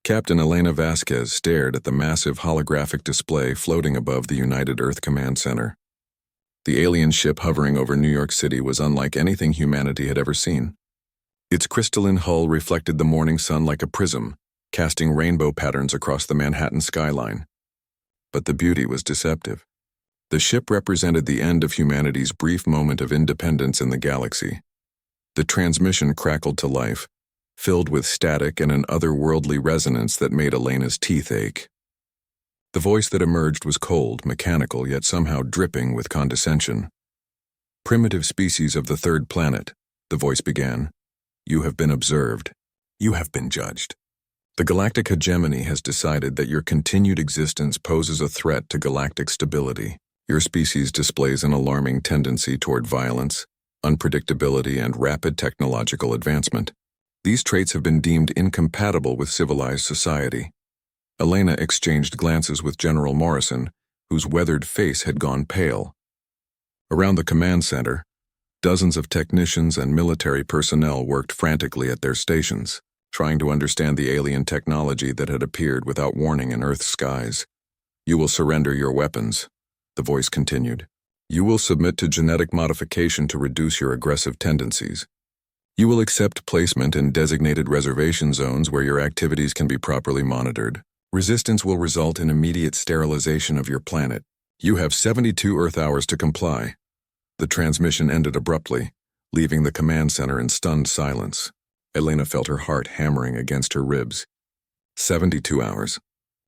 Captain Elena Vasquez stared at the massive holographic display floating above the United Earth Command Center. The alien ship hovering over New York City was unlike anything humanity had ever seen. Its crystalline hull reflected the morning sun like a prism, casting rainbow patterns across the Manhattan skyline. But the beauty was deceptive. The ship represented the end of humanity's brief moment of independence in the galaxy. The transmission crackled to life, filled with static and an otherworldly resonance that made Elena's teeth ache. The voice that emerged was cold, mechanical, yet somehow dripping with condescension. "Primitive species of the third planet," the voice began. "You have been observed. You have been judged. The galactic hegemony has decided that your continued existence poses a threat to galactic stability. Your species displays an alarming tendency toward violence, unpredictability, and rapid technological advancement. These traits have been deemed incompatible with civilized society." Elena exchanged glances with General Morrison, whose weathered face had gone pale. Around the command center, dozens of technicians and military personnel worked frantically at their stations, trying to understand the alien technology that had appeared without warning in Earth's skies. "You will surrender your weapons," the voice continued. "You will submit to genetic modification to reduce your aggressive tendencies. You will accept placement in designated reservation zones where your activities can be properly monitored. Resistance will result in immediate sterilization of your planet. You have 72 Earth hours to comply." The transmission ended abruptly, leaving the command center in stunned silence. Elena felt her heart hammering against her ribs. 72 hours.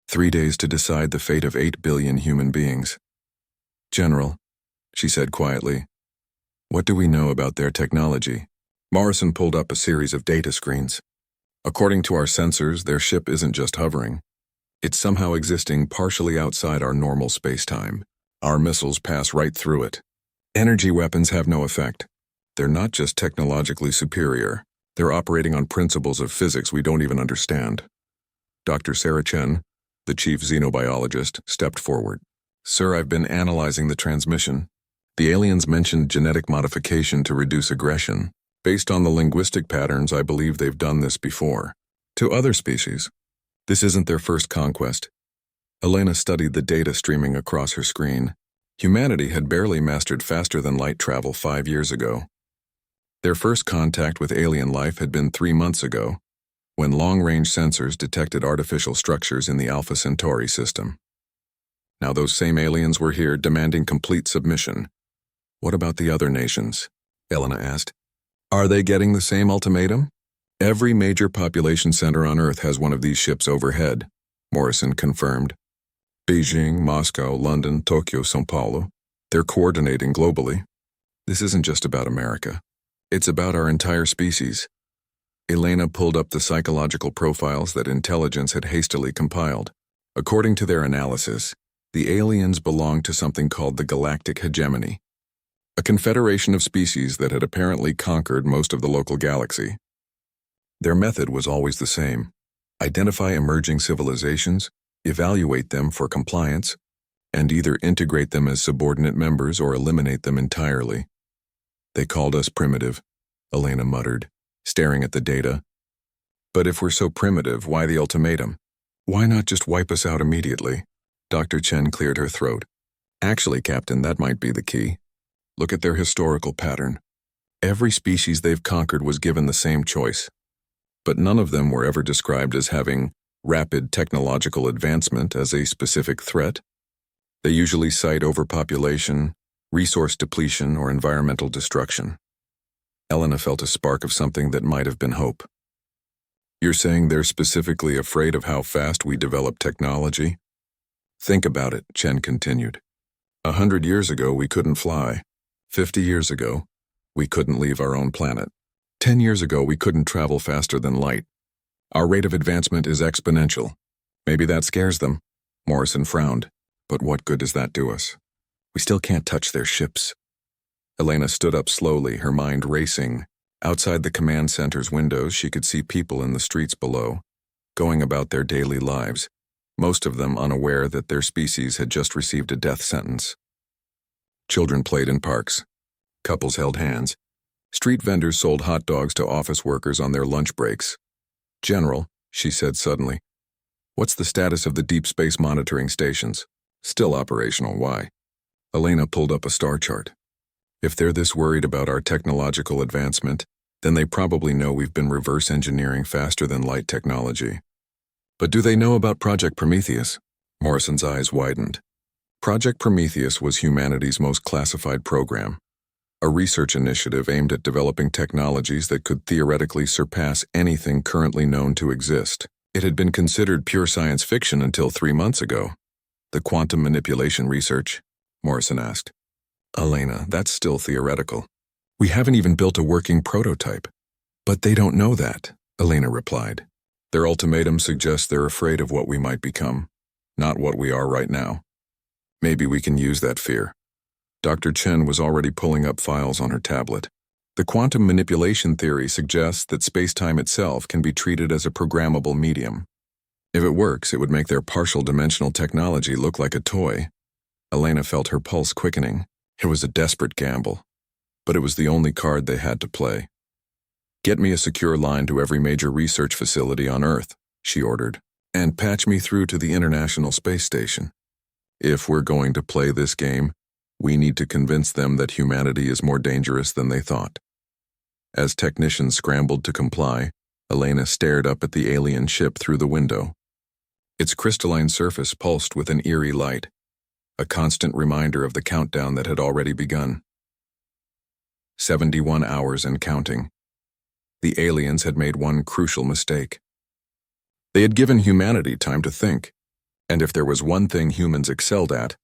3 days to decide the fate of 8 billion human beings. "General," she said quietly, "what do we know about their technology?" Morrison pulled up a series of data screens. "According to our sensors, their ship isn't just hovering. It's somehow existing partially outside our normal space-time. Our missiles pass right through it. Energy weapons have no effect. They're not just technologically superior. They're operating on principles of physics we don't even understand." Dr. Sarah Chen, the chief xenobiologist, stepped forward. "Sir, I've been analyzing the transmission. The aliens mentioned genetic modification to reduce aggression. Based on the linguistic patterns, I believe they've done this before. To other species. This isn't their first conquest." Elena studied the data streaming across her screen. Humanity had barely mastered faster-than-light travel 5 years ago. Their first contact with alien life had been 3 months ago, when long-range sensors detected artificial structures in the Alpha Centauri system. Now those same aliens were here demanding complete submission. "What about the other nations?" Elena asked. "Are they getting the same ultimatum?" "Every major population center on Earth has one of these ships overhead," Morrison confirmed. "Beijing, Moscow, London, Tokyo, São Paulo. They're coordinating globally. This isn't just about America. It's about our entire species." Elena pulled up the psychological profiles that intelligence had hastily compiled. According to their analysis, the aliens belonged to something called the galactic hegemony, a confederation of species that had apparently conquered most of the local galaxy. Their method was always the same: identify emerging civilizations, evaluate them for compliance, and either integrate them as subordinate members or eliminate them entirely. "They called us primitive," Elena muttered, staring at the data. "But if we're so primitive, why the ultimatum? Why not just wipe us out immediately?" Dr. Chen cleared her throat. "Actually, Captain, that might be the key. Look at their historical pattern. Every species they've conquered was given the same choice. But none of them were ever described as having rapid technological advancement as a specific threat. They usually cite overpopulation, resource depletion, or environmental destruction." Elena felt a spark of something that might have been hope. "You're saying they're specifically afraid of how fast we develop technology?" "Think about it," Chen continued. 100 years ago, we couldn't fly. 50 years ago, we couldn't leave our own planet. 10 years ago, we couldn't travel faster than light. Our rate of advancement is exponential. Maybe that scares them." Morrison frowned. "But what good does that do us? We still can't touch their ships." Elena stood up slowly, her mind racing. Outside the command center's windows, she could see people in the streets below, going about their daily lives, most of them unaware that their species had just received a death sentence. Children played in parks. Couples held hands. Street vendors sold hot dogs to office workers on their lunch breaks. "General," she said suddenly, What's the status of the deep space monitoring stations? Still operational, why? Elena pulled up a star chart. If they're this worried about our technological advancement, then they probably know we've been reverse engineering faster than light technology. But do they know about Project Prometheus? Morrison's eyes widened. Project Prometheus was humanity's most classified program, a research initiative aimed at developing technologies that could theoretically surpass anything currently known to exist. It had been considered pure science fiction until 3 months ago. The quantum manipulation research? Morrison asked. Elena, that's still theoretical. We haven't even built a working prototype. But they don't know that, Elena replied. Their ultimatum suggests they're afraid of what we might become, not what we are right now. Maybe we can use that fear. Dr. Chen was already pulling up files on her tablet. The quantum manipulation theory suggests that space-time itself can be treated as a programmable medium. If it works, it would make their partial dimensional technology look like a toy. Elena felt her pulse quickening. It was a desperate gamble, but it was the only card they had to play. Get me a secure line to every major research facility on Earth, she ordered, and patch me through to the International Space Station. If we're going to play this game, we need to convince them that humanity is more dangerous than they thought. As technicians scrambled to comply, Elena stared up at the alien ship through the window. Its crystalline surface pulsed with an eerie light, a constant reminder of the countdown that had already begun. 71 hours and counting. The aliens had made one crucial mistake. They had given humanity time to think, and if there was one thing humans excelled at,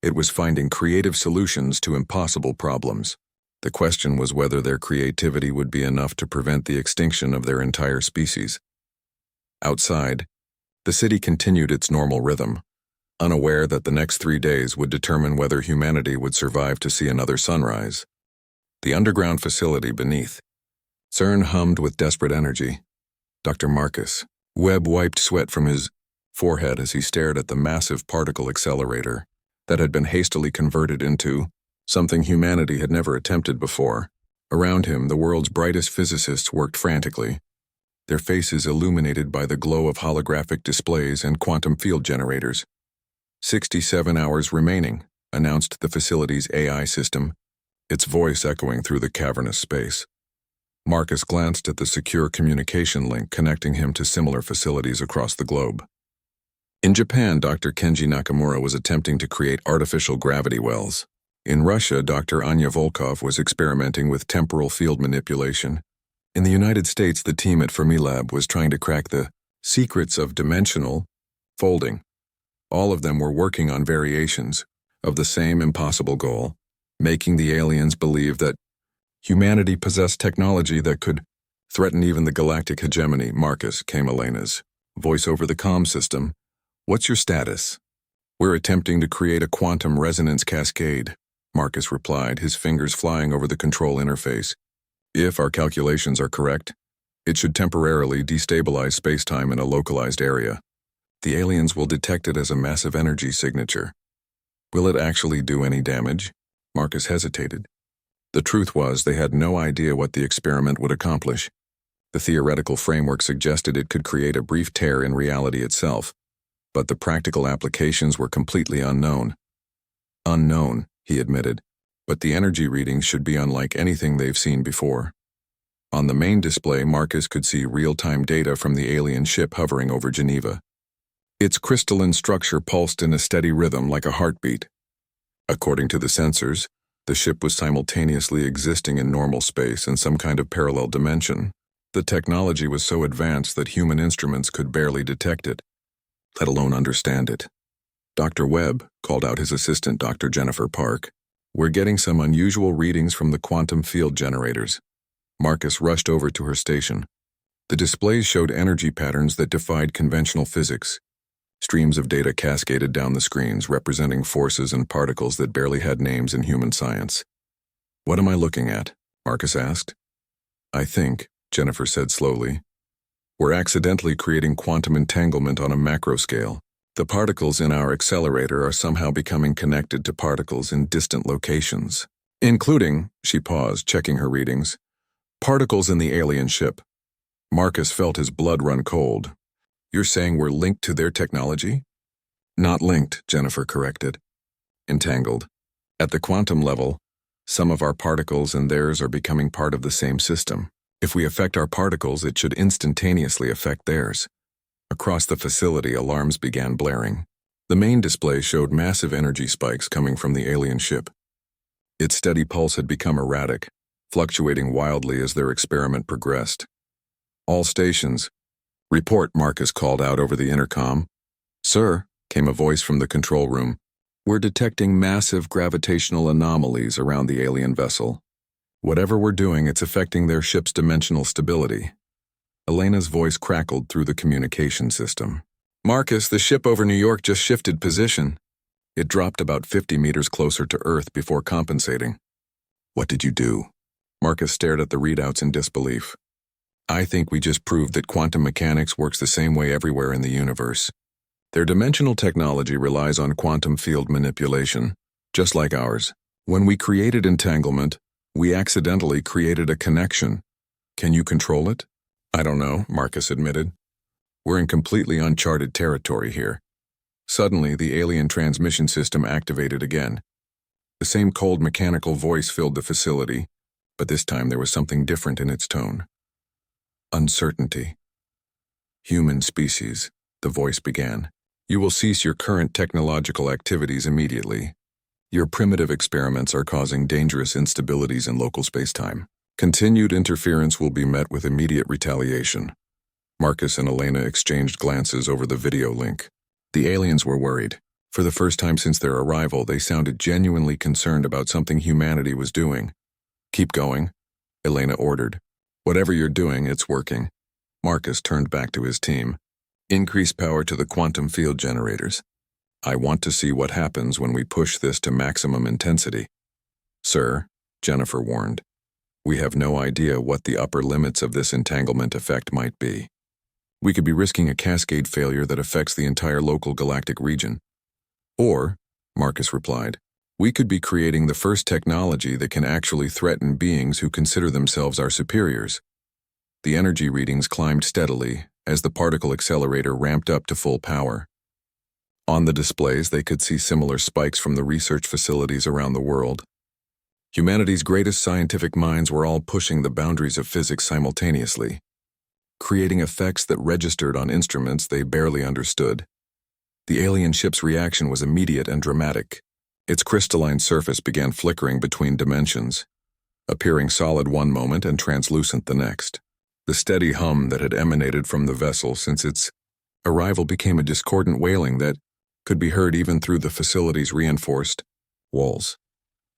it was finding creative solutions to impossible problems. The question was whether their creativity would be enough to prevent the extinction of their entire species. Outside, the city continued its normal rhythm, unaware that the next 3 days would determine whether humanity would survive to see another sunrise. The underground facility beneath. CERN hummed with desperate energy. Dr. Marcus Webb wiped sweat from his forehead as he stared at the massive particle accelerator that had been hastily converted into something humanity had never attempted before. Around him, the world's brightest physicists worked frantically, their faces illuminated by the glow of holographic displays and quantum field generators. 67 hours remaining, announced the facility's AI system, its voice echoing through the cavernous space. Marcus glanced at the secure communication link connecting him to similar facilities across the globe. In Japan, Dr. Kenji Nakamura was attempting to create artificial gravity wells. In Russia, Dr. Anya Volkov was experimenting with temporal field manipulation. In the United States, the team at Fermilab was trying to crack the secrets of dimensional folding. All of them were working on variations of the same impossible goal, making the aliens believe that humanity possessed technology that could threaten even the galactic hegemony. Marcus, came Elena's voice over the comm system. What's your status? We're attempting to create a quantum resonance cascade, Marcus replied, his fingers flying over the control interface. If our calculations are correct, it should temporarily destabilize space-time in a localized area. The aliens will detect it as a massive energy signature. Will it actually do any damage? Marcus hesitated. The truth was they had no idea what the experiment would accomplish. The theoretical framework suggested it could create a brief tear in reality itself, but the practical applications were completely unknown. Unknown, he admitted, but the energy readings should be unlike anything they've seen before. On the main display, Marcus could see real-time data from the alien ship hovering over Geneva. Its crystalline structure pulsed in a steady rhythm like a heartbeat. According to the sensors, the ship was simultaneously existing in normal space and some kind of parallel dimension. The technology was so advanced that human instruments could barely detect it, let alone understand it. Dr. Webb called out his assistant, Dr. Jennifer Park. We're getting some unusual readings from the quantum field generators. Marcus rushed over to her station. The displays showed energy patterns that defied conventional physics. Streams of data cascaded down the screens, representing forces and particles that barely had names in human science. What am I looking at? Marcus asked. I think, Jennifer said slowly, we're accidentally creating quantum entanglement on a macro scale. The particles in our accelerator are somehow becoming connected to particles in distant locations, including, she paused, checking her readings, particles in the alien ship. Marcus felt his blood run cold. You're saying we're linked to their technology? Not linked, Jennifer corrected. Entangled. At the quantum level, some of our particles and theirs are becoming part of the same system. If we affect our particles, it should instantaneously affect theirs. Across the facility, alarms began blaring. The main display showed massive energy spikes coming from the alien ship. Its steady pulse had become erratic, fluctuating wildly as their experiment progressed. All stations. Report, Marcus called out over the intercom. Sir, came a voice from the control room. We're detecting massive gravitational anomalies around the alien vessel. Whatever we're doing, it's affecting their ship's dimensional stability. Elena's voice crackled through the communication system. Marcus, the ship over New York just shifted position. It dropped about 50 meters closer to Earth before compensating. What did you do? Marcus stared at the readouts in disbelief. I think we just proved that quantum mechanics works the same way everywhere in the universe. Their dimensional technology relies on quantum field manipulation, just like ours. When we created entanglement, we accidentally created a connection. Can you control it? I don't know, Marcus admitted. We're in completely uncharted territory here. Suddenly, the alien transmission system activated again. The same cold mechanical voice filled the facility, but this time there was something different in its tone. Uncertainty. Human species, the voice began. You will cease your current technological activities immediately. Your primitive experiments are causing dangerous instabilities in local spacetime. Continued interference will be met with immediate retaliation. Marcus and Elena exchanged glances over the video link. The aliens were worried. For the first time since their arrival, they sounded genuinely concerned about something humanity was doing. Keep going, Elena ordered. Whatever you're doing, it's working. Marcus turned back to his team. Increase power to the quantum field generators. I want to see what happens when we push this to maximum intensity. Sir, Jennifer warned, we have no idea what the upper limits of this entanglement effect might be. We could be risking a cascade failure that affects the entire local galactic region. Or, Marcus replied, we could be creating the first technology that can actually threaten beings who consider themselves our superiors. The energy readings climbed steadily as the particle accelerator ramped up to full power. On the displays, they could see similar spikes from the research facilities around the world. Humanity's greatest scientific minds were all pushing the boundaries of physics simultaneously, creating effects that registered on instruments they barely understood. The alien ship's reaction was immediate and dramatic. Its crystalline surface began flickering between dimensions, appearing solid one moment and translucent the next. The steady hum that had emanated from the vessel since its arrival became a discordant wailing that could be heard even through the facility's reinforced walls.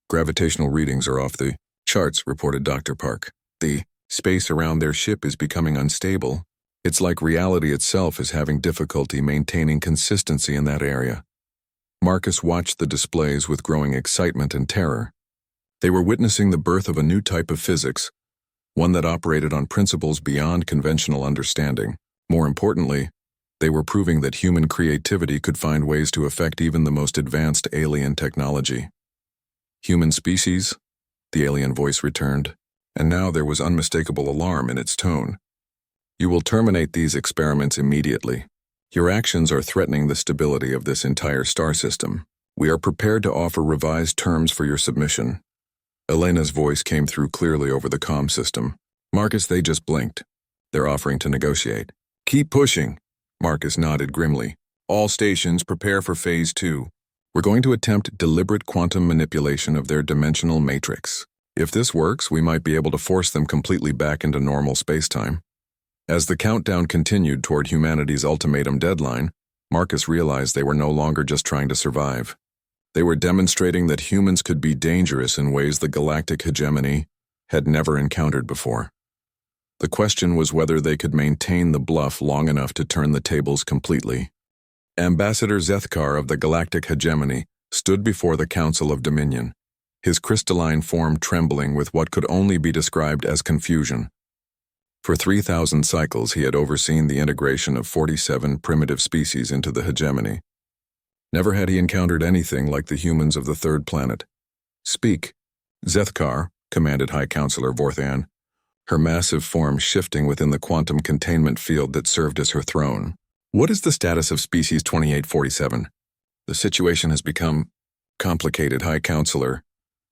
Gravitational readings are off the charts, reported Dr. Park. The space around their ship is becoming unstable. It's like reality itself is having difficulty maintaining consistency in that area. Marcus watched the displays with growing excitement and terror. They were witnessing the birth of a new type of physics, one that operated on principles beyond conventional understanding. More importantly, they were proving that human creativity could find ways to affect even the most advanced alien technology. Human species? The alien voice returned, and now there was unmistakable alarm in its tone. You will terminate these experiments immediately. Your actions are threatening the stability of this entire star system. We are prepared to offer revised terms for your submission. Elena's voice came through clearly over the comm system. Marcus, they just blinked. They're offering to negotiate. Keep pushing. Marcus nodded grimly. All stations prepare for Phase 2. We're going to attempt deliberate quantum manipulation of their dimensional matrix. If this works, we might be able to force them completely back into normal spacetime. As the countdown continued toward humanity's ultimatum deadline, Marcus realized they were no longer just trying to survive. They were demonstrating that humans could be dangerous in ways the galactic hegemony had never encountered before. The question was whether they could maintain the bluff long enough to turn the tables completely. Ambassador Zethkar of the galactic hegemony stood before the Council of Dominion, his crystalline form trembling with what could only be described as confusion. For 3,000 cycles, he had overseen the integration of 47 primitive species into the hegemony. Never had he encountered anything like the humans of the third planet. Speak, Zethkar, commanded High Counselor Vorthan, her massive form shifting within the quantum containment field that served as her throne. What is the status of species 2847? The situation has become complicated, High Counselor,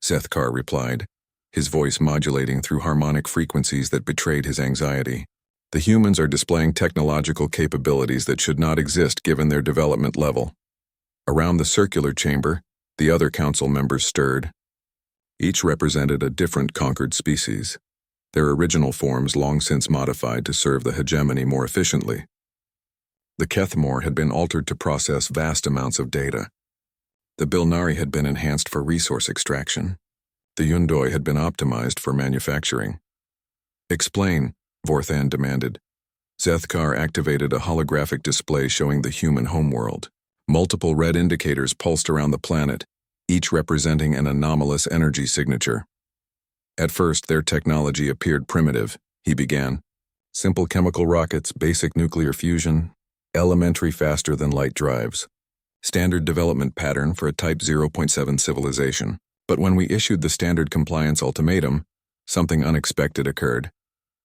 Zethkar replied, his voice modulating through harmonic frequencies that betrayed his anxiety. The humans are displaying technological capabilities that should not exist given their development level. Around the circular chamber, the other council members stirred. Each represented a different conquered species, their original forms long since modified to serve the hegemony more efficiently. The Kethmore had been altered to process vast amounts of data. The Bilnari had been enhanced for resource extraction. The Yundoi had been optimized for manufacturing. Explain, Vorthan demanded. Zethkar activated a holographic display showing the human homeworld. Multiple red indicators pulsed around the planet, each representing an anomalous energy signature. At first, their technology appeared primitive, he began. Simple chemical rockets, basic nuclear fusion, elementary faster-than-light drives. Standard development pattern for a Type 0.7 civilization. But when we issued the standard compliance ultimatum, something unexpected occurred.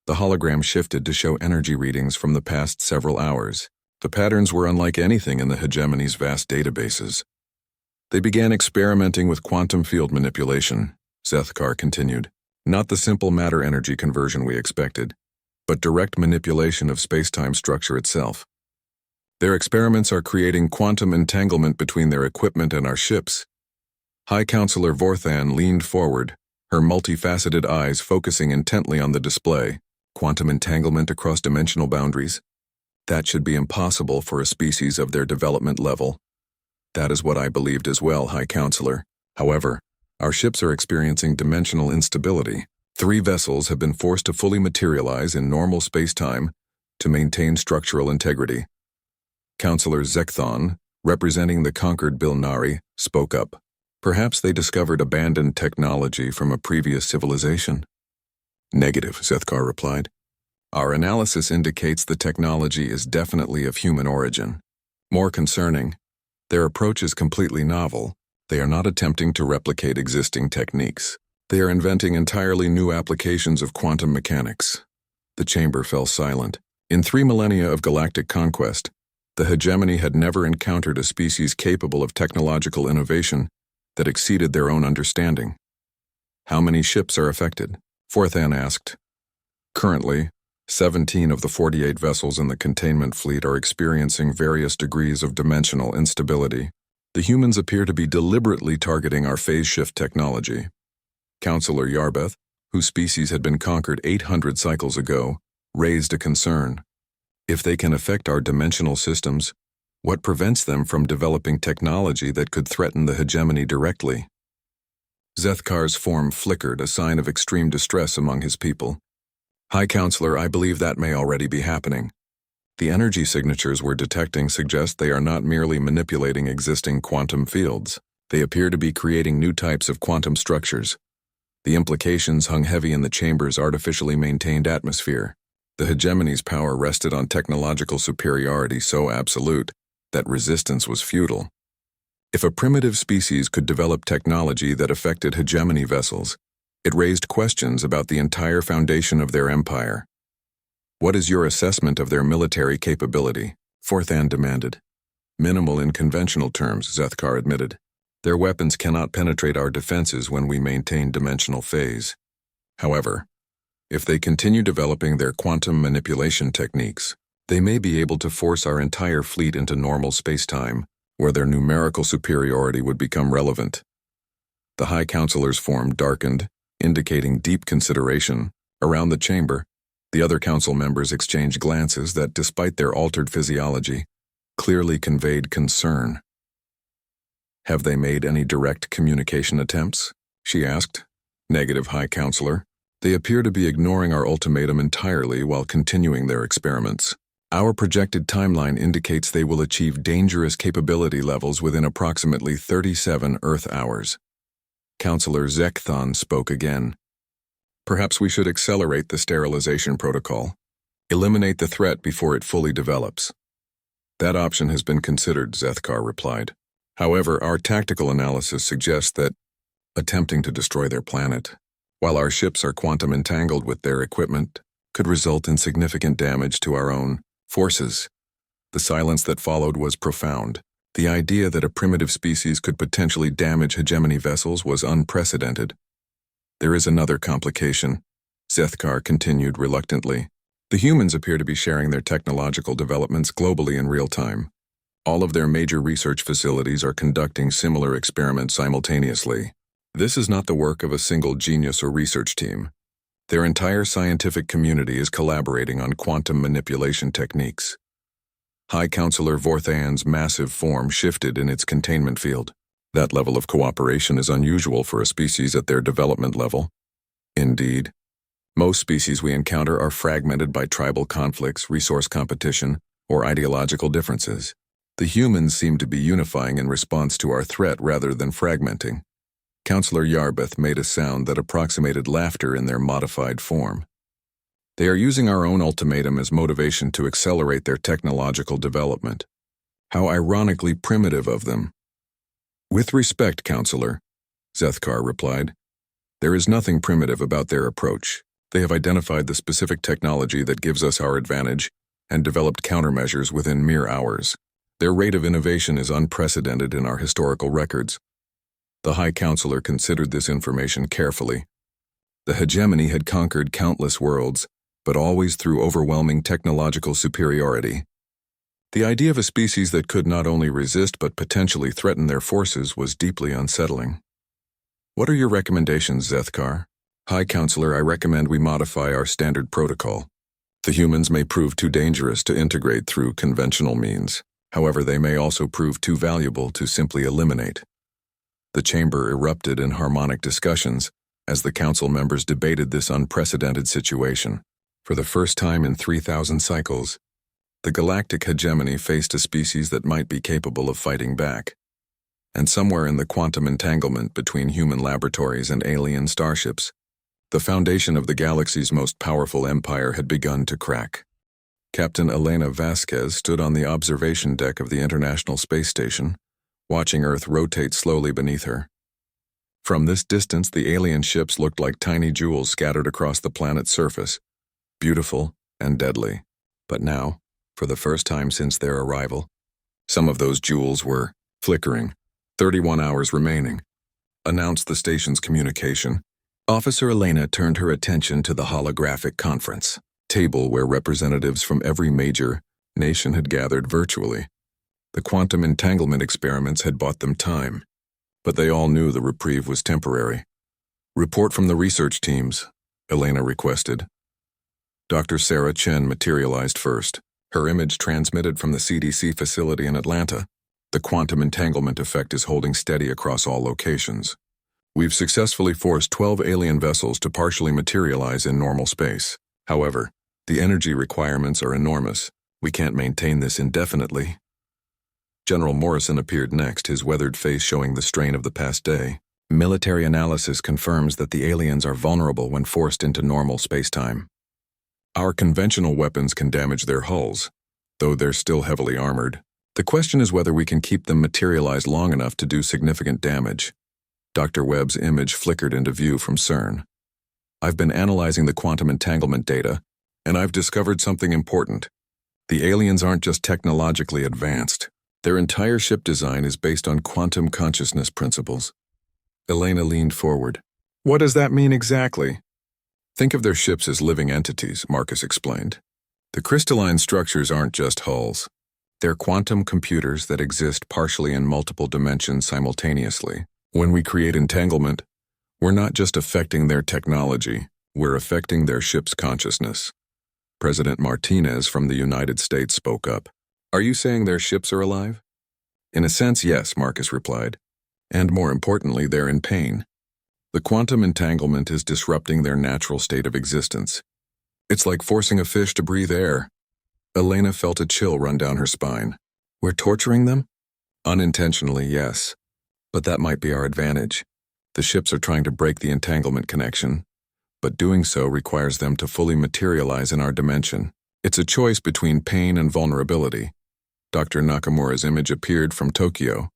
The hologram shifted to show energy readings from the past several hours. The patterns were unlike anything in the hegemony's vast databases. They began experimenting with quantum field manipulation, Zethkar continued. Not the simple matter-energy conversion we expected, but direct manipulation of space-time structure itself. Their experiments are creating quantum entanglement between their equipment and our ships. High Counselor Vorthan leaned forward, her multifaceted eyes focusing intently on the display. Quantum entanglement across dimensional boundaries? That should be impossible for a species of their development level. That is what I believed as well, High Counselor. However, our ships are experiencing dimensional instability. 3 vessels have been forced to fully materialize in normal space-time to maintain structural integrity. Counselor Zekthon, representing the conquered Bilnari, spoke up. Perhaps they discovered abandoned technology from a previous civilization. Negative, Zethkar replied. Our analysis indicates the technology is definitely of human origin. More concerning, their approach is completely novel. They are not attempting to replicate existing techniques. They are inventing entirely new applications of quantum mechanics. The chamber fell silent. In 3 millennia of galactic conquest, the hegemony had never encountered a species capable of technological innovation that exceeded their own understanding. How many ships are affected? Vorthan asked. Currently, 17 of the 48 vessels in the containment fleet are experiencing various degrees of dimensional instability. The humans appear to be deliberately targeting our phase shift technology. Counselor Yarbeth, whose species had been conquered 800 cycles ago, raised a concern. If they can affect our dimensional systems, what prevents them from developing technology that could threaten the hegemony directly? Zethkar's form flickered, a sign of extreme distress among his people. High Counselor, I believe that may already be happening. The energy signatures we're detecting suggest they are not merely manipulating existing quantum fields. They appear to be creating new types of quantum structures. The implications hung heavy in the chamber's artificially maintained atmosphere. The hegemony's power rested on technological superiority so absolute that resistance was futile. If a primitive species could develop technology that affected hegemony vessels, it raised questions about the entire foundation of their empire. What is your assessment of their military capability? Vorthan demanded. Minimal in conventional terms, Zethkar admitted. Their weapons cannot penetrate our defenses when we maintain dimensional phase. However, if they continue developing their quantum manipulation techniques, they may be able to force our entire fleet into normal space-time, where their numerical superiority would become relevant. The High Counselor's form darkened, indicating deep consideration. Around the chamber, the other council members exchanged glances that, despite their altered physiology, clearly conveyed concern. Have they made any direct communication attempts? She asked. Negative, High Counselor. They appear to be ignoring our ultimatum entirely while continuing their experiments. Our projected timeline indicates they will achieve dangerous capability levels within approximately 37 Earth hours. Counselor Zekthon spoke again. Perhaps we should accelerate the sterilization protocol. Eliminate the threat before it fully develops. That option has been considered, Zethkar replied. However, our tactical analysis suggests that attempting to destroy their planet, while our ships are quantum entangled with their equipment, could result in significant damage to our own forces. The silence that followed was profound. The idea that a primitive species could potentially damage hegemony vessels was unprecedented. There is another complication, Zethkar continued reluctantly. The humans appear to be sharing their technological developments globally in real time. All of their major research facilities are conducting similar experiments simultaneously. This is not the work of a single genius or research team. Their entire scientific community is collaborating on quantum manipulation techniques. High Counselor Vorthan's massive form shifted in its containment field. That level of cooperation is unusual for a species at their development level. Indeed, most species we encounter are fragmented by tribal conflicts, resource competition, or ideological differences. The humans seem to be unifying in response to our threat rather than fragmenting. Counselor Yarbeth made a sound that approximated laughter in their modified form. They are using our own ultimatum as motivation to accelerate their technological development. How ironically primitive of them. With respect, Counselor, Zethkar replied, there is nothing primitive about their approach. They have identified the specific technology that gives us our advantage and developed countermeasures within mere hours. Their rate of innovation is unprecedented in our historical records. The High Counselor considered this information carefully. The hegemony had conquered countless worlds, but always through overwhelming technological superiority. The idea of a species that could not only resist but potentially threaten their forces was deeply unsettling. What are your recommendations, Zethkar? High Counselor, I recommend we modify our standard protocol. The humans may prove too dangerous to integrate through conventional means. However, they may also prove too valuable to simply eliminate. The chamber erupted in harmonic discussions as the council members debated this unprecedented situation. For the first time in 3,000 cycles, the galactic hegemony faced a species that might be capable of fighting back. And somewhere in the quantum entanglement between human laboratories and alien starships, the foundation of the galaxy's most powerful empire had begun to crack. Captain Elena Vasquez stood on the observation deck of the International Space Station, watching Earth rotate slowly beneath her. From this distance, the alien ships looked like tiny jewels scattered across the planet's surface, beautiful and deadly. But now, for the first time since their arrival, some of those jewels were flickering. 31 hours remaining, announced the station's communication. Officer Elena turned her attention to the holographic conference table where representatives from every major nation had gathered virtually. The quantum entanglement experiments had bought them time, but they all knew the reprieve was temporary. Report from the research teams, Elena requested. Dr. Sarah Chen materialized first, her image transmitted from the CDC facility in Atlanta. The quantum entanglement effect is holding steady across all locations. We've successfully forced 12 alien vessels to partially materialize in normal space. However, the energy requirements are enormous. We can't maintain this indefinitely. General Morrison appeared next, his weathered face showing the strain of the past day. Military analysis confirms that the aliens are vulnerable when forced into normal spacetime. Our conventional weapons can damage their hulls, though they're still heavily armored. The question is whether we can keep them materialized long enough to do significant damage. Dr. Webb's image flickered into view from CERN. I've been analyzing the quantum entanglement data, and I've discovered something important. The aliens aren't just technologically advanced. Their entire ship design is based on quantum consciousness principles. Elena leaned forward. What does that mean exactly? Think of their ships as living entities, Marcus explained. The crystalline structures aren't just hulls. They're quantum computers that exist partially in multiple dimensions simultaneously. When we create entanglement, we're not just affecting their technology, we're affecting their ship's consciousness. President Martinez from the United States spoke up. Are you saying their ships are alive? In a sense, yes, Marcus replied. And more importantly, they're in pain. The quantum entanglement is disrupting their natural state of existence. It's like forcing a fish to breathe air. Elena felt a chill run down her spine. We're torturing them? Unintentionally, yes. But that might be our advantage. The ships are trying to break the entanglement connection, but doing so requires them to fully materialize in our dimension. It's a choice between pain and vulnerability. Dr. Nakamura's image appeared from Tokyo.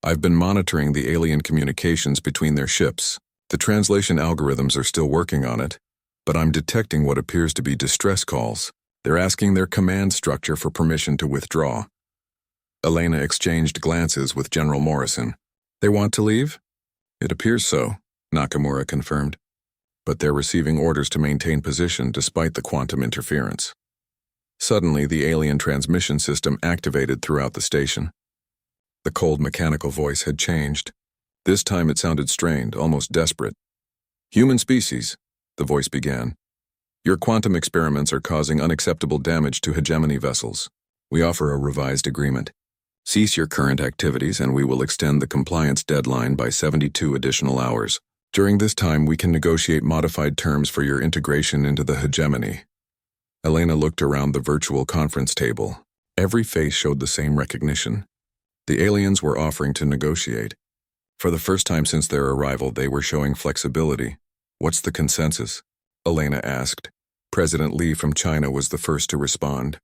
I've been monitoring the alien communications between their ships. The translation algorithms are still working on it, but I'm detecting what appears to be distress calls. They're asking their command structure for permission to withdraw. Elena exchanged glances with General Morrison. They want to leave? It appears so, Nakamura confirmed. But they're receiving orders to maintain position despite the quantum interference. Suddenly, the alien transmission system activated throughout the station. The cold mechanical voice had changed. This time it sounded strained, almost desperate. Human species, the voice began. Your quantum experiments are causing unacceptable damage to hegemony vessels. We offer a revised agreement. Cease your current activities and we will extend the compliance deadline by 72 additional hours. During this time, we can negotiate modified terms for your integration into the hegemony. Elena looked around the virtual conference table. Every face showed the same recognition. The aliens were offering to negotiate. For the first time since their arrival, they were showing flexibility. What's the consensus? Elena asked. President Li from China was the first to respond.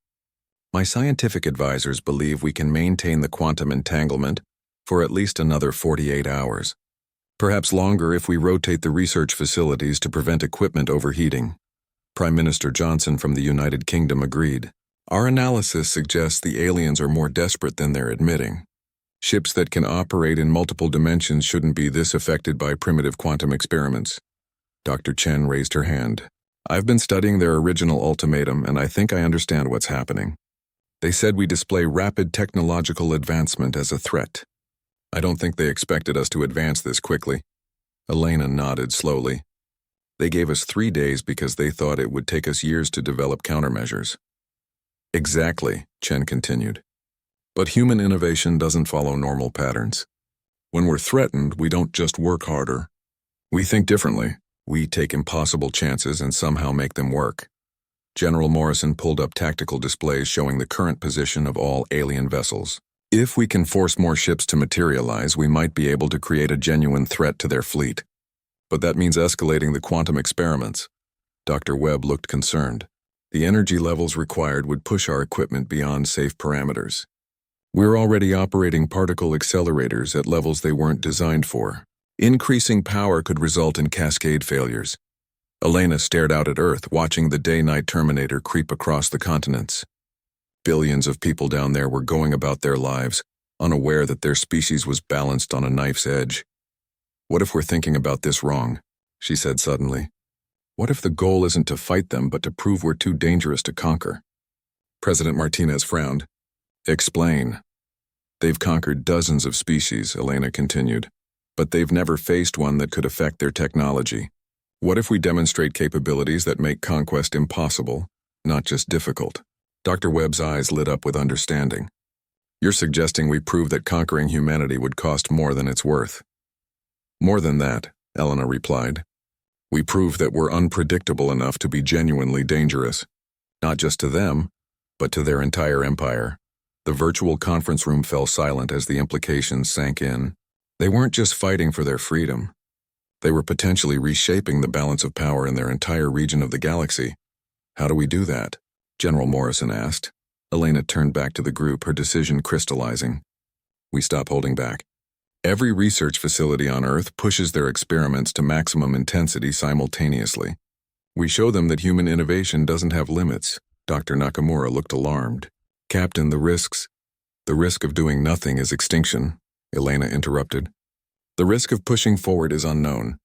My scientific advisors believe we can maintain the quantum entanglement for at least another 48 hours. Perhaps longer if we rotate the research facilities to prevent equipment overheating. Prime Minister Johnson from the United Kingdom agreed. Our analysis suggests the aliens are more desperate than they're admitting. Ships that can operate in multiple dimensions shouldn't be this affected by primitive quantum experiments. Dr. Chen raised her hand. I've been studying their original ultimatum and I think I understand what's happening. They said we display rapid technological advancement as a threat. I don't think they expected us to advance this quickly. Elena nodded slowly. They gave us 3 days because they thought it would take us years to develop countermeasures. Exactly, Chen continued. But human innovation doesn't follow normal patterns. When we're threatened, we don't just work harder. We think differently. We take impossible chances and somehow make them work. General Morrison pulled up tactical displays showing the current position of all alien vessels. If we can force more ships to materialize, we might be able to create a genuine threat to their fleet. But that means escalating the quantum experiments. Dr. Webb looked concerned. The energy levels required would push our equipment beyond safe parameters. We're already operating particle accelerators at levels they weren't designed for. Increasing power could result in cascade failures. Elena stared out at Earth, watching the day-night Terminator creep across the continents. Billions of people down there were going about their lives, unaware that their species was balanced on a knife's edge. What if we're thinking about this wrong? She said suddenly. What if the goal isn't to fight them, but to prove we're too dangerous to conquer? President Martinez frowned. Explain. They've conquered dozens of species, Elena continued, but they've never faced one that could affect their technology. What if we demonstrate capabilities that make conquest impossible, not just difficult? Dr. Webb's eyes lit up with understanding. You're suggesting we prove that conquering humanity would cost more than it's worth. More than that, Elena replied. We prove that we're unpredictable enough to be genuinely dangerous, not just to them, but to their entire empire. The virtual conference room fell silent as the implications sank in. They weren't just fighting for their freedom. They were potentially reshaping the balance of power in their entire region of the galaxy. How do we do that? General Morrison asked. Elena turned back to the group, her decision crystallizing. We stop holding back. Every research facility on Earth pushes their experiments to maximum intensity simultaneously. We show them that human innovation doesn't have limits. Dr. Nakamura looked alarmed. Captain, the risks. The risk of doing nothing is extinction, Elena interrupted. The risk of pushing forward is unknown.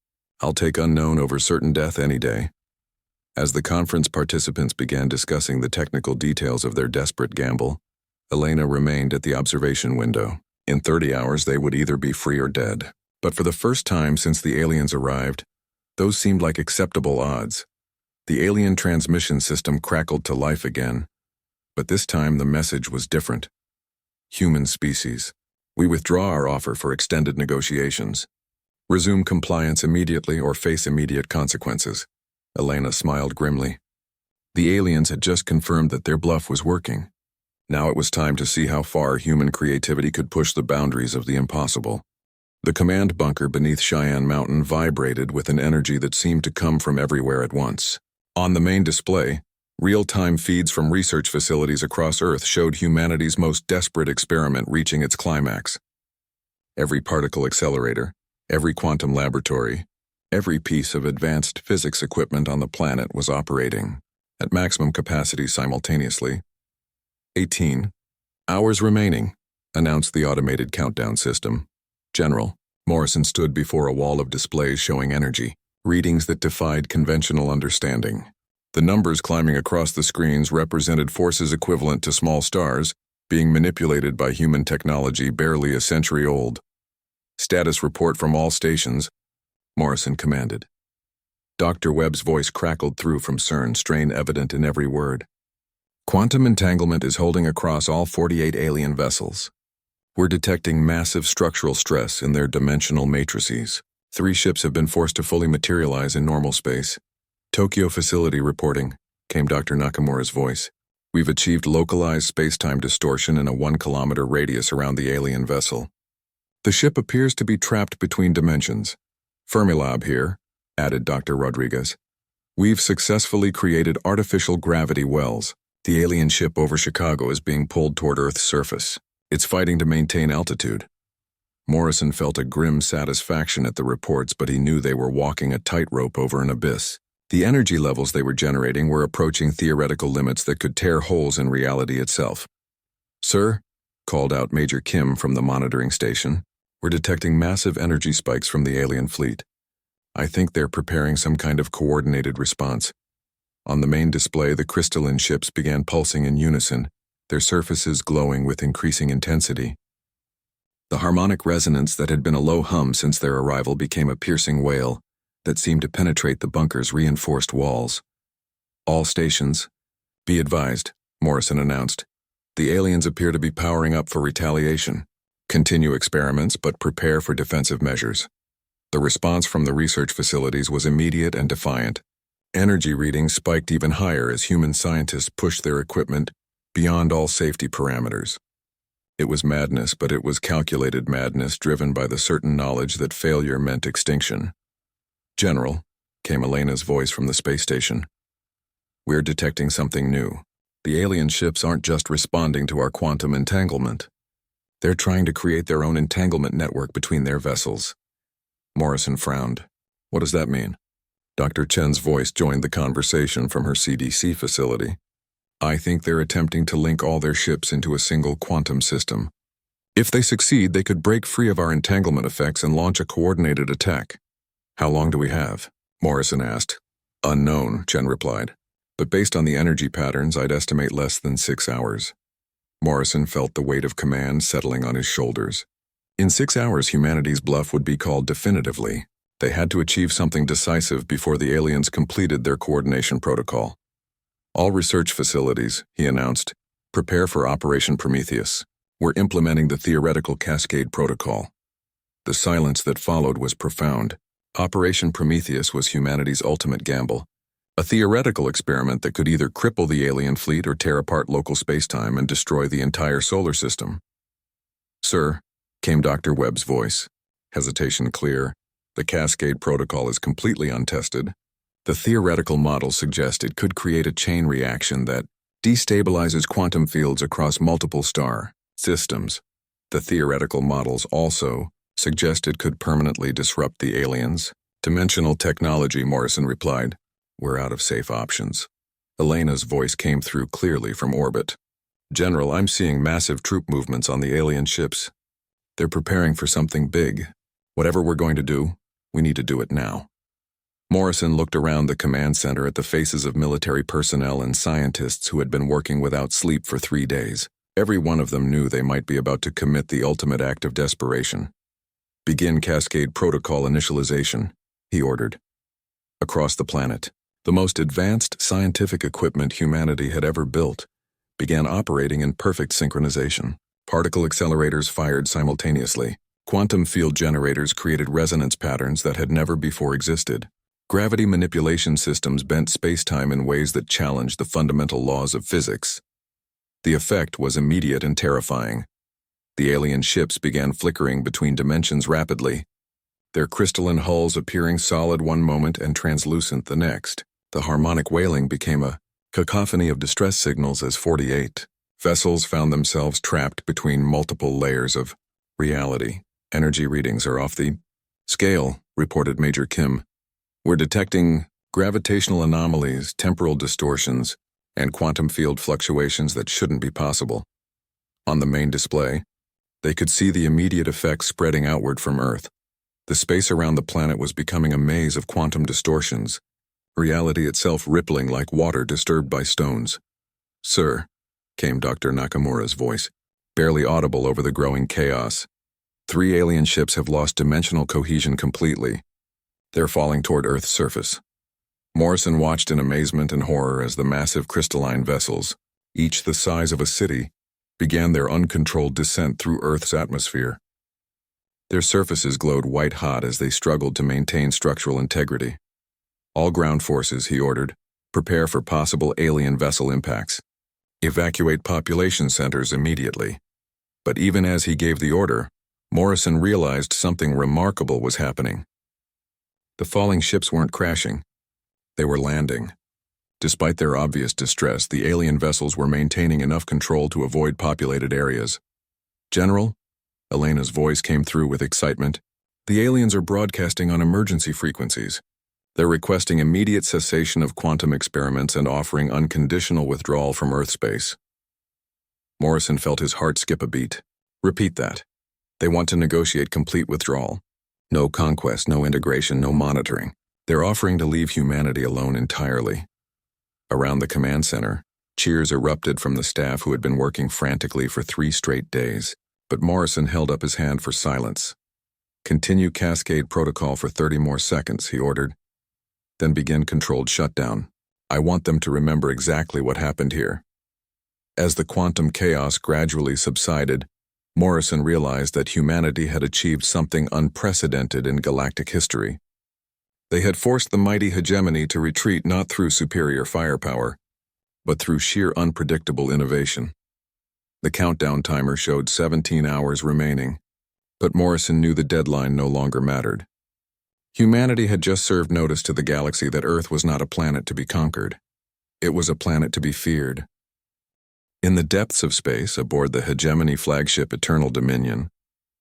I'll take unknown over certain death any day. As the conference participants began discussing the technical details of their desperate gamble, Elena remained at the observation window. In 30 hours, they would either be free or dead. But for the first time since the aliens arrived, those seemed like acceptable odds. The alien transmission system crackled to life again. But this time the message was different. Human species. We withdraw our offer for extended negotiations. Resume compliance immediately or face immediate consequences. Elena smiled grimly. The aliens had just confirmed that their bluff was working. Now it was time to see how far human creativity could push the boundaries of the impossible. The command bunker beneath Cheyenne Mountain vibrated with an energy that seemed to come from everywhere at once. On the main display, real-time feeds from research facilities across Earth showed humanity's most desperate experiment reaching its climax. Every particle accelerator, every quantum laboratory, every piece of advanced physics equipment on the planet was operating. at maximum capacity simultaneously. 18 hours remaining, announced the automated countdown system. General, Morrison stood before a wall of displays showing energy, readings that defied conventional understanding. The numbers climbing across the screens represented forces equivalent to small stars being manipulated by human technology barely a century old. Status report from all stations, Morrison commanded. Dr. Webb's voice crackled through from CERN, strain evident in every word. Quantum entanglement is holding across all 48 alien vessels. We're detecting massive structural stress in their dimensional matrices. 3 ships have been forced to fully materialize in normal space. Tokyo facility reporting, came Dr. Nakamura's voice. We've achieved localized space-time distortion in a 1-kilometer radius around the alien vessel. The ship appears to be trapped between dimensions. Fermilab here, added Dr. Rodriguez. We've successfully created artificial gravity wells. The alien ship over Chicago is being pulled toward Earth's surface. It's fighting to maintain altitude. Morrison felt a grim satisfaction at the reports, but he knew they were walking a tightrope over an abyss. The energy levels they were generating were approaching theoretical limits that could tear holes in reality itself. Sir, called out Major Kim from the monitoring station, we're detecting massive energy spikes from the alien fleet. I think they're preparing some kind of coordinated response. On the main display, the crystalline ships began pulsing in unison, their surfaces glowing with increasing intensity. The harmonic resonance that had been a low hum since their arrival became a piercing wail that seemed to penetrate the bunker's reinforced walls. All stations, be advised, Morrison announced. The aliens appear to be powering up for retaliation. Continue experiments, but prepare for defensive measures. The response from the research facilities was immediate and defiant. Energy readings spiked even higher as human scientists pushed their equipment beyond all safety parameters. It was madness, but it was calculated madness driven by the certain knowledge that failure meant extinction. General, came Elena's voice from the space station. We're detecting something new. The alien ships aren't just responding to our quantum entanglement. They're trying to create their own entanglement network between their vessels. Morrison frowned. What does that mean? Dr. Chen's voice joined the conversation from her CDC facility. I think they're attempting to link all their ships into a single quantum system. If they succeed, they could break free of our entanglement effects and launch a coordinated attack. How long do we have? Morrison asked. Unknown, Chen replied. But based on the energy patterns, I'd estimate less than 6 hours. Morrison felt the weight of command settling on his shoulders. In 6 hours, humanity's bluff would be called definitively. They had to achieve something decisive before the aliens completed their coordination protocol. All research facilities, he announced, prepare for Operation Prometheus. We're implementing the theoretical cascade protocol. The silence that followed was profound. Operation Prometheus was humanity's ultimate gamble, a theoretical experiment that could either cripple the alien fleet or tear apart local spacetime and destroy the entire solar system. Sir, came Dr. Webb's voice, hesitation clear. The cascade protocol is completely untested. The theoretical models suggest it could create a chain reaction that destabilizes quantum fields across multiple star systems. The theoretical models also suggest it could permanently disrupt the aliens. Dimensional technology, Morrison replied. We're out of safe options. Elena's voice came through clearly from orbit. General, I'm seeing massive troop movements on the alien ships. They're preparing for something big. Whatever we're going to do, we need to do it now. Morrison looked around the command center at the faces of military personnel and scientists who had been working without sleep for 3 days. Every one of them knew they might be about to commit the ultimate act of desperation. Begin cascade protocol initialization, he ordered. Across the planet, the most advanced scientific equipment humanity had ever built began operating in perfect synchronization. Particle accelerators fired simultaneously. Quantum field generators created resonance patterns that had never before existed. Gravity manipulation systems bent spacetime in ways that challenged the fundamental laws of physics. The effect was immediate and terrifying. The alien ships began flickering between dimensions rapidly, their crystalline hulls appearing solid one moment and translucent the next. The harmonic wailing became a cacophony of distress signals as 48 vessels found themselves trapped between multiple layers of reality. Energy readings are off the scale, reported Major Kim. We're detecting Gravitational anomalies, temporal distortions, and quantum field fluctuations that shouldn't be possible. On the main display, they could see the immediate effects spreading outward from Earth. The space around the planet was becoming a maze of quantum distortions, reality itself rippling like water disturbed by stones. "Sir," came Dr. Nakamura's voice, barely audible over the growing chaos. "3 alien ships have lost dimensional cohesion completely. They're falling toward Earth's surface." Morrison watched in amazement and horror as the massive crystalline vessels, each the size of a city, began their uncontrolled descent through Earth's atmosphere. Their surfaces glowed white-hot as they struggled to maintain structural integrity. "All ground forces," he ordered, "prepare for possible alien vessel impacts. Evacuate population centers immediately." But even as he gave the order, Morrison realized something remarkable was happening. The falling ships weren't crashing. They were landing. Despite their obvious distress, the alien vessels were maintaining enough control to avoid populated areas. "General," Elena's voice came through with excitement, "the aliens are broadcasting on emergency frequencies. They're requesting immediate cessation of quantum experiments and offering unconditional withdrawal from Earth space." Morrison felt his heart skip a beat. "Repeat that." "They want to negotiate complete withdrawal. No conquest, no integration, no monitoring. They're offering to leave humanity alone entirely." Around the command center, cheers erupted from the staff who had been working frantically for 3 straight days, but Morrison held up his hand for silence. "Continue cascade protocol for 30 more seconds," he ordered. "Then begin controlled shutdown. I want them to remember exactly what happened here." As the quantum chaos gradually subsided, Morrison realized that humanity had achieved something unprecedented in galactic history. They had forced the mighty hegemony to retreat not through superior firepower, but through sheer unpredictable innovation. The countdown timer showed 17 hours remaining, but Morrison knew the deadline no longer mattered. Humanity had just served notice to the galaxy that Earth was not a planet to be conquered. It was a planet to be feared. In the depths of space, aboard the hegemony flagship Eternal Dominion,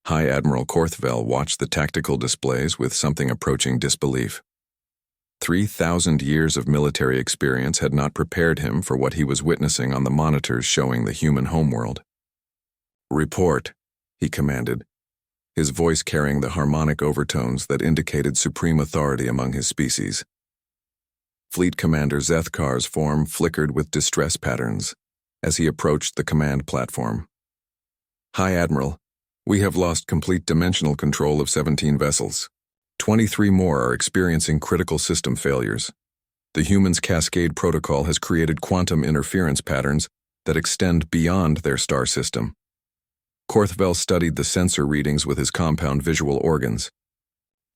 High Admiral Korthvel watched the tactical displays with something approaching disbelief. 3,000 years of military experience had not prepared him for what he was witnessing on the monitors showing the human homeworld. "Report," he commanded, his voice carrying the harmonic overtones that indicated supreme authority among his species. Fleet Commander Zethkar's form flickered with distress patterns as he approached the command platform. "High Admiral, we have lost complete dimensional control of 17 vessels. 23 more are experiencing critical system failures. The humans' cascade protocol has created quantum interference patterns that extend beyond their star system." Korthvel studied the sensor readings with his compound visual organs.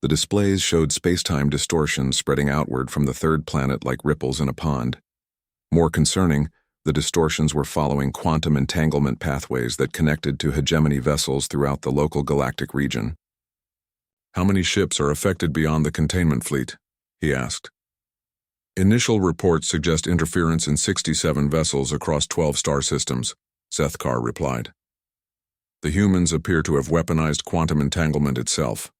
The displays showed spacetime distortions spreading outward from the third planet like ripples in a pond. More concerning, the distortions were following quantum entanglement pathways that connected to hegemony vessels throughout the local galactic region. "How many ships are affected beyond the containment fleet?" he asked. "Initial reports suggest interference in 67 vessels across 12 star systems," Zethkar replied. "The humans appear to have weaponized quantum entanglement itself."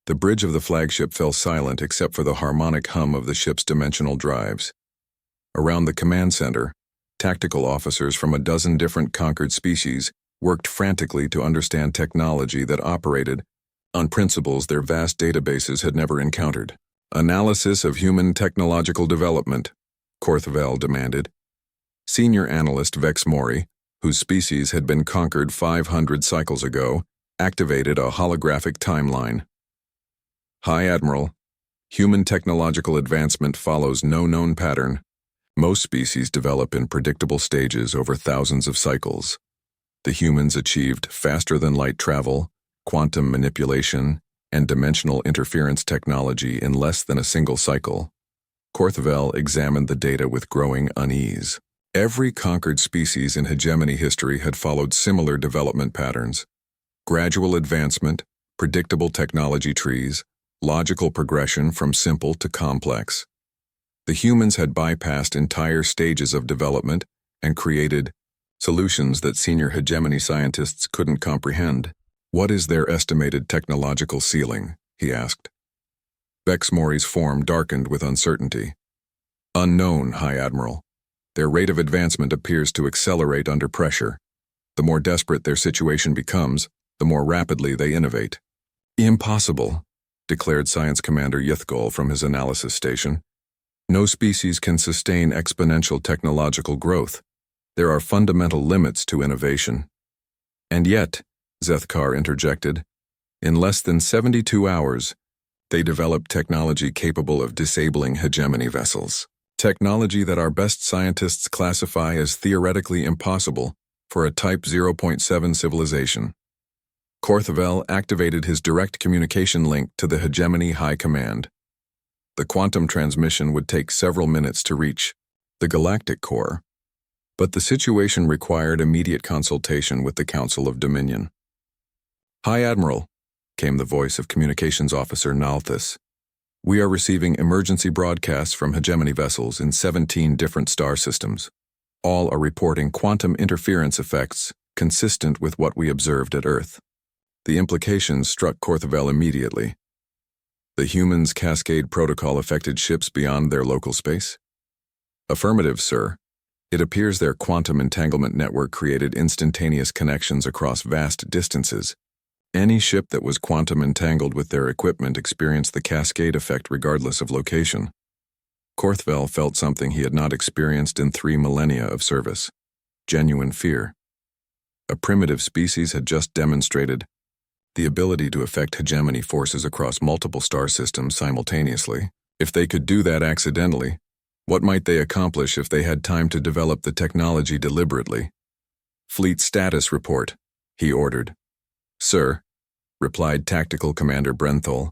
The bridge of the flagship fell silent except for the harmonic hum of the ship's dimensional drives. Around the command center, tactical officers from a dozen different conquered species worked frantically to understand technology that operated on principles their vast databases had never encountered. "Analysis of human technological development," Korthvel demanded. Senior analyst Vex Mori, whose species had been conquered 500 cycles ago, activated a holographic timeline. "High Admiral, human technological advancement follows no known pattern. Most species develop in predictable stages over thousands of cycles. The humans achieved faster-than-light travel, quantum manipulation, and dimensional interference technology in less than a single cycle." Korthvel examined the data with growing unease. Every conquered species in hegemony history had followed similar development patterns: gradual advancement, predictable technology trees, logical progression from simple to complex. The humans had bypassed entire stages of development and created solutions that senior hegemony scientists couldn't comprehend. "What is their estimated technological ceiling?" he asked. Vex Mori's form darkened with uncertainty. Unknown, High Admiral. Their rate of advancement appears to accelerate under pressure. The more desperate their situation becomes, the more rapidly they innovate. Impossible, declared Science Commander Yithgol from his analysis station. No species can sustain exponential technological growth. There are fundamental limits to innovation. And yet, Zethkar interjected, in less than 72 hours, they developed technology capable of disabling hegemony vessels. Technology that our best scientists classify as theoretically impossible for a Type 0.7 civilization. Korthvel activated his direct communication link to the Hegemony High Command. The quantum transmission would take several minutes to reach the Galactic Core, but the situation required immediate consultation with the Council of Dominion. High Admiral, came the voice of Communications Officer Nalthus. We are receiving emergency broadcasts from hegemony vessels in 17 different star systems. All are reporting quantum interference effects consistent with what we observed at Earth. The implications struck Korthvel immediately. The humans' Cascade Protocol affected ships beyond their local space? Affirmative, sir. It appears their quantum entanglement network created instantaneous connections across vast distances. Any ship that was quantum entangled with their equipment experienced the cascade effect regardless of location. Korthvel felt something he had not experienced in 3 millennia of service. Genuine fear. A primitive species had just demonstrated the ability to affect hegemony forces across multiple star systems simultaneously. If they could do that accidentally, what might they accomplish if they had time to develop the technology deliberately? Fleet status report, he ordered. Sir, replied Tactical Commander Brenthal.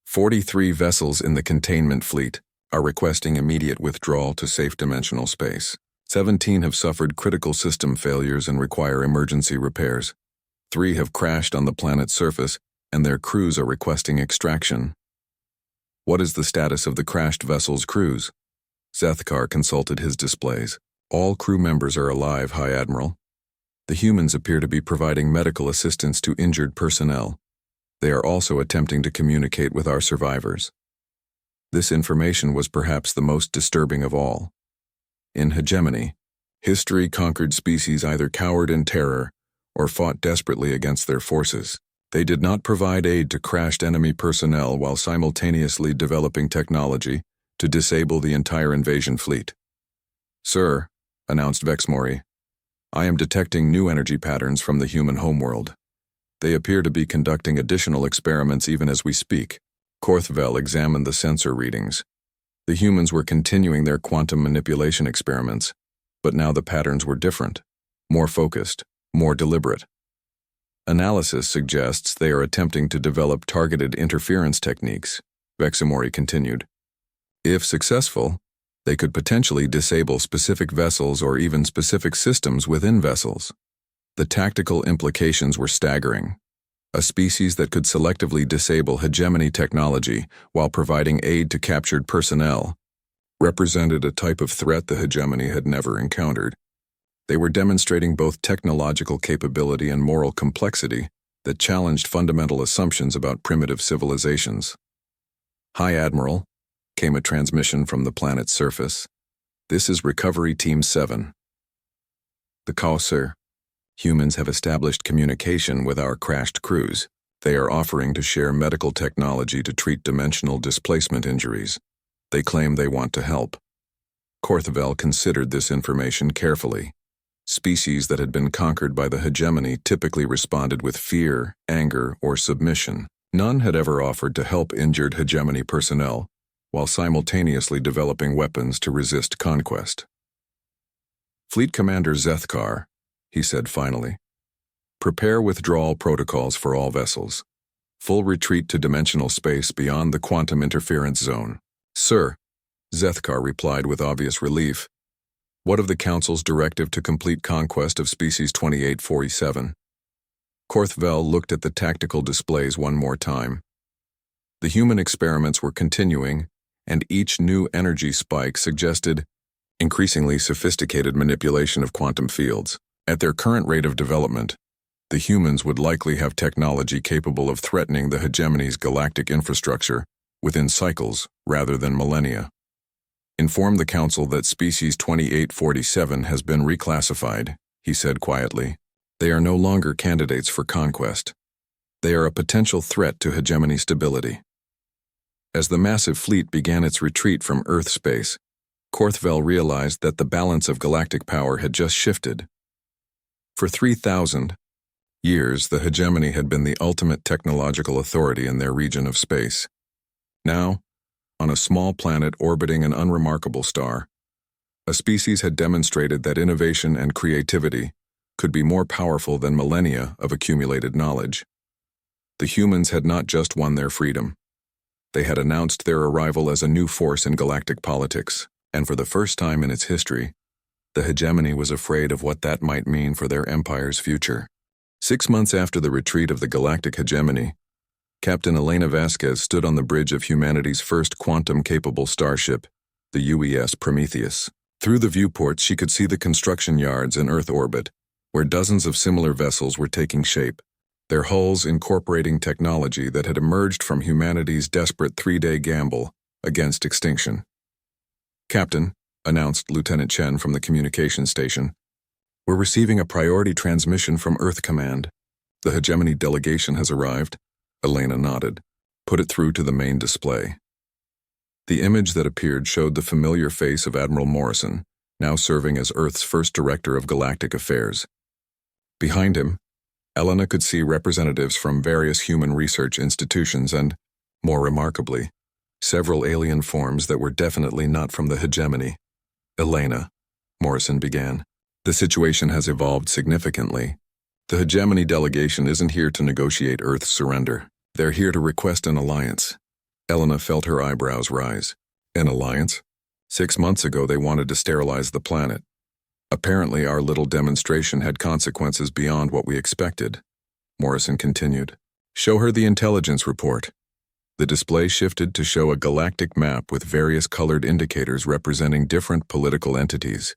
43 vessels in the containment fleet are requesting immediate withdrawal to safe dimensional space. 17 have suffered critical system failures and require emergency repairs. 3 have crashed on the planet's surface, and their crews are requesting extraction. What is the status of the crashed vessel's crews? Zethkar consulted his displays. All crew members are alive, High Admiral. The humans appear to be providing medical assistance to injured personnel. They are also attempting to communicate with our survivors. This information was perhaps the most disturbing of all. In hegemony, history-conquered species either cowered in terror or fought desperately against their forces. They did not provide aid to crashed enemy personnel while simultaneously developing technology to disable the entire invasion fleet. Sir, announced Vexmori, I am detecting new energy patterns from the human homeworld. They appear to be conducting additional experiments even as we speak. Korthvel examined the sensor readings. The humans were continuing their quantum manipulation experiments, but now the patterns were different, more focused, more deliberate. Analysis suggests they are attempting to develop targeted interference techniques, Vexamori continued. If successful, they could potentially disable specific vessels or even specific systems within vessels. The tactical implications were staggering. A species that could selectively disable hegemony technology while providing aid to captured personnel represented a type of threat the hegemony had never encountered. They were demonstrating both technological capability and moral complexity that challenged fundamental assumptions about primitive civilizations. High Admiral, came a transmission from the planet's surface. This is Recovery Team 7. The call, sir. Humans have established communication with our crashed crews. They are offering to share medical technology to treat dimensional displacement injuries. They claim they want to help. Korthvel considered this information carefully. Species that had been conquered by the hegemony typically responded with fear, anger, or submission. None had ever offered to help injured hegemony personnel, while simultaneously developing weapons to resist conquest. Fleet Commander Zethkar, he said finally, prepare withdrawal protocols for all vessels. Full retreat to dimensional space beyond the quantum interference zone. Sir, Zethkar replied with obvious relief. What of the Council's directive to complete conquest of Species 2847? Korthvel looked at the tactical displays one more time. The human experiments were continuing, and each new energy spike suggested increasingly sophisticated manipulation of quantum fields. At their current rate of development, the humans would likely have technology capable of threatening the hegemony's galactic infrastructure within cycles rather than millennia. Inform the Council that Species 2847 has been reclassified, he said quietly. They are no longer candidates for conquest. They are a potential threat to hegemony stability. As the massive fleet began its retreat from Earth space, Korthvel realized that the balance of galactic power had just shifted. For 3,000 years, the hegemony had been the ultimate technological authority in their region of space. Now, on a small planet orbiting an unremarkable star, a species had demonstrated that innovation and creativity could be more powerful than millennia of accumulated knowledge. The humans had not just won their freedom. They had announced their arrival as a new force in galactic politics, and for the first time in its history, the hegemony was afraid of what that might mean for their empire's future. 6 months after the retreat of the galactic hegemony, Captain Elena Vasquez stood on the bridge of humanity's first quantum-capable starship, the UES Prometheus. Through the viewports, she could see the construction yards in Earth orbit, where dozens of similar vessels were taking shape, their hulls incorporating technology that had emerged from humanity's desperate 3-day gamble against extinction. "Captain," announced Lieutenant Chen from the communication station, "we're receiving a priority transmission from Earth Command. The hegemony delegation has arrived." Elena nodded. "Put it through to the main display." The image that appeared showed the familiar face of Admiral Morrison, now serving as Earth's first Director of Galactic Affairs. Behind him, Elena could see representatives from various human research institutions and, more remarkably, several alien forms that were definitely not from the hegemony. "Elena," Morrison began, "the situation has evolved significantly. The hegemony delegation isn't here to negotiate Earth's surrender. They're here to request an alliance." Elena felt her eyebrows rise. "An alliance? 6 months ago they wanted to sterilize the planet. Apparently our little demonstration had consequences beyond what we expected." Morrison continued. "Show her the intelligence report." The display shifted to show a galactic map with various colored indicators representing different political entities.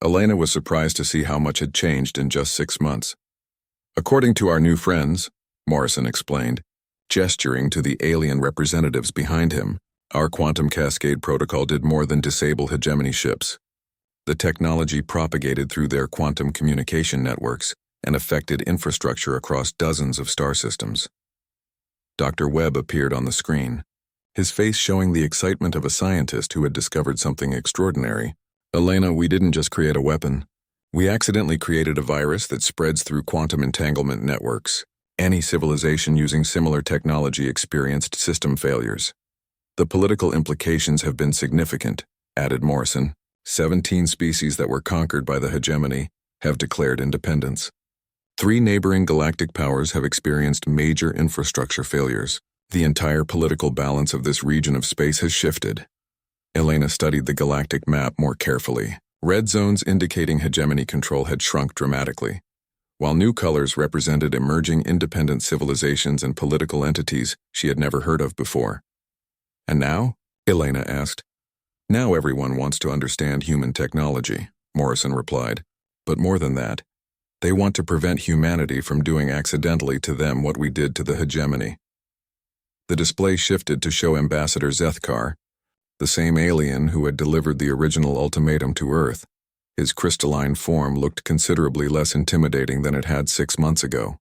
Elena was surprised to see how much had changed in just 6 months. "According to our new friends," Morrison explained, gesturing to the alien representatives behind him, "our quantum cascade protocol did more than disable hegemony ships. The technology propagated through their quantum communication networks and affected infrastructure across dozens of star systems." Dr. Webb appeared on the screen, his face showing the excitement of a scientist who had discovered something extraordinary. "Elena, we didn't just create a weapon. We accidentally created a virus that spreads through quantum entanglement networks. Any civilization using similar technology experienced system failures. The political implications have been significant," added Morrison. 17 species that were conquered by the hegemony have declared independence. 3 neighboring galactic powers have experienced major infrastructure failures. The entire political balance of this region of space has shifted. Elena studied the galactic map more carefully. Red zones indicating hegemony control had shrunk dramatically, while new colors represented emerging independent civilizations and political entities she had never heard of before. "And now?" Elena asked. "Now everyone wants to understand human technology," Morrison replied. "But more than that, they want to prevent humanity from doing accidentally to them what we did to the hegemony." The display shifted to show Ambassador Zethkar, the same alien who had delivered the original ultimatum to Earth. His crystalline form looked considerably less intimidating than it had 6 months ago.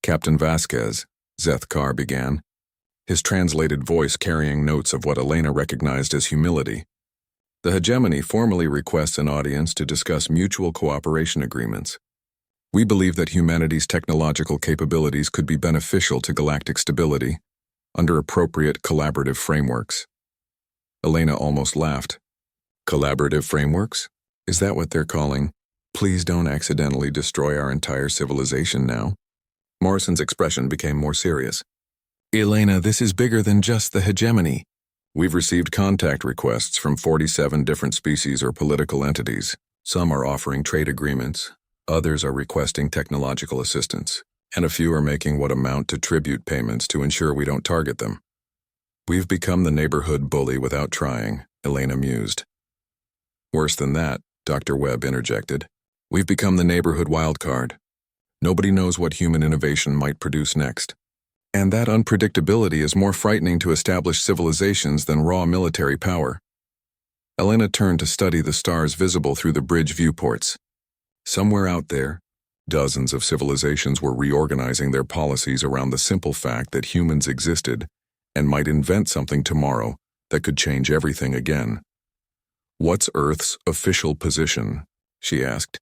"Captain Vasquez," Zethkar began, his translated voice carrying notes of what Elena recognized as humility. "The hegemony formally requests an audience to discuss mutual cooperation agreements. We believe that humanity's technological capabilities could be beneficial to galactic stability under appropriate collaborative frameworks." Elena almost laughed. "Collaborative frameworks? Is that what they're calling? Please don't accidentally destroy our entire civilization now." Morrison's expression became more serious. "Elena, this is bigger than just the hegemony. We've received contact requests from 47 different species or political entities. Some are offering trade agreements, others are requesting technological assistance, and a few are making what amount to tribute payments to ensure we don't target them. We've become the neighborhood bully without trying," Elena mused. "Worse than that," Dr. Webb interjected. "We've become the neighborhood wildcard. Nobody knows what human innovation might produce next. And that unpredictability is more frightening to established civilizations than raw military power." Elena turned to study the stars visible through the bridge viewports. Somewhere out there, dozens of civilizations were reorganizing their policies around the simple fact that humans existed and might invent something tomorrow that could change everything again. "What's Earth's official position?" she asked.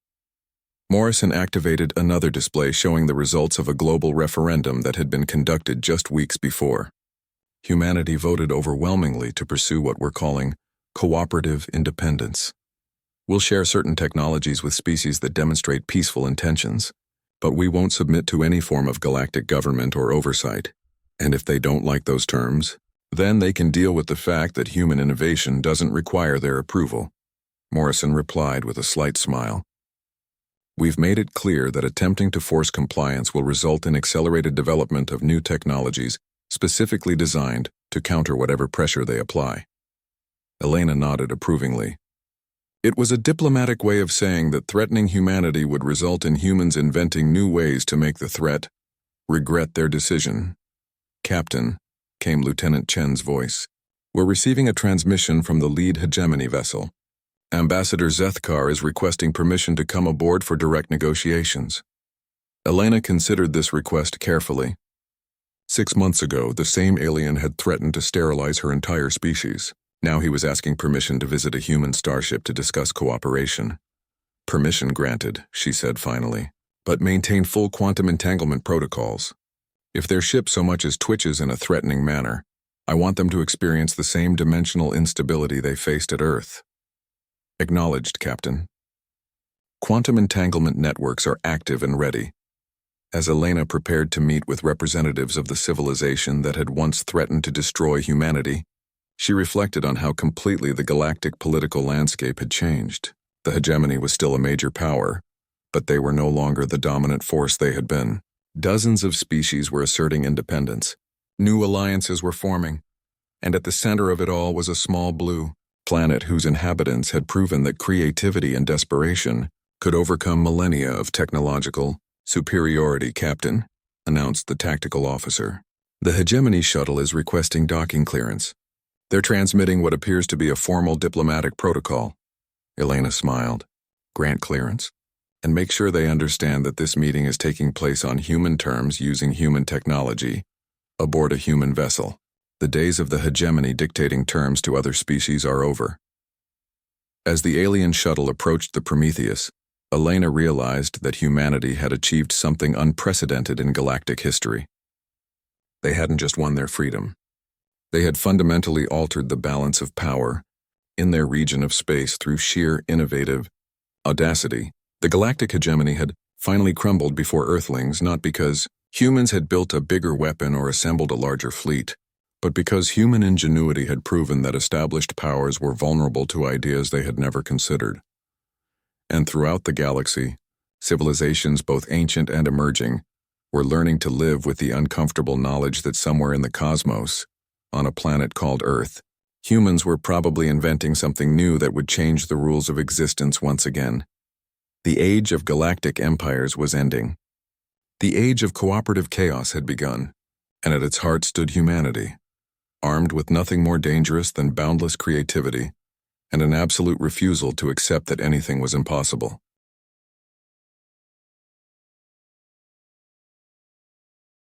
Morrison activated another display showing the results of a global referendum that had been conducted just weeks before. Humanity voted overwhelmingly to pursue what we're calling cooperative independence. We'll share certain technologies with species that demonstrate peaceful intentions, but we won't submit to any form of galactic government or oversight. And if they don't like those terms, then they can deal with the fact that human innovation doesn't require their approval. Morrison replied with a slight smile. "We've made it clear that attempting to force compliance will result in accelerated development of new technologies specifically designed to counter whatever pressure they apply." Elena nodded approvingly. It was a diplomatic way of saying that threatening humanity would result in humans inventing new ways to make the threat regret their decision. "Captain," came Lieutenant Chen's voice, "we're receiving a transmission from the lead hegemony vessel. Ambassador Zethkar is requesting permission to come aboard for direct negotiations." Elena considered this request carefully. 6 months ago, the same alien had threatened to sterilize her entire species. Now he was asking permission to visit a human starship to discuss cooperation. "Permission granted," she said finally, "but maintain full quantum entanglement protocols. If their ship so much as twitches in a threatening manner, I want them to experience the same dimensional instability they faced at Earth." "Acknowledged, Captain." Quantum entanglement networks are active and ready. As Elena prepared to meet with representatives of the civilization that had once threatened to destroy humanity, she reflected on how completely the galactic political landscape had changed. The hegemony was still a major power, but they were no longer the dominant force they had been. Dozens of species were asserting independence. New alliances were forming, and at the center of it all was a small blue planet whose inhabitants had proven that creativity and desperation could overcome millennia of technological superiority. "Captain," announced the tactical officer, "the hegemony shuttle is requesting docking clearance. They're transmitting what appears to be a formal diplomatic protocol." Elena smiled. "Grant clearance, and make sure they understand that this meeting is taking place on human terms using human technology, aboard a human vessel. The days of the hegemony dictating terms to other species are over." As the alien shuttle approached the Prometheus, Elena realized that humanity had achieved something unprecedented in galactic history. They hadn't just won their freedom. They had fundamentally altered the balance of power in their region of space through sheer innovative audacity. The galactic hegemony had finally crumbled before Earthlings, not because humans had built a bigger weapon or assembled a larger fleet, but because human ingenuity had proven that established powers were vulnerable to ideas they had never considered. And throughout the galaxy, civilizations both ancient and emerging were learning to live with the uncomfortable knowledge that somewhere in the cosmos, on a planet called Earth, humans were probably inventing something new that would change the rules of existence once again. The age of galactic empires was ending. The age of cooperative chaos had begun, and at its heart stood humanity, armed with nothing more dangerous than boundless creativity and an absolute refusal to accept that anything was impossible.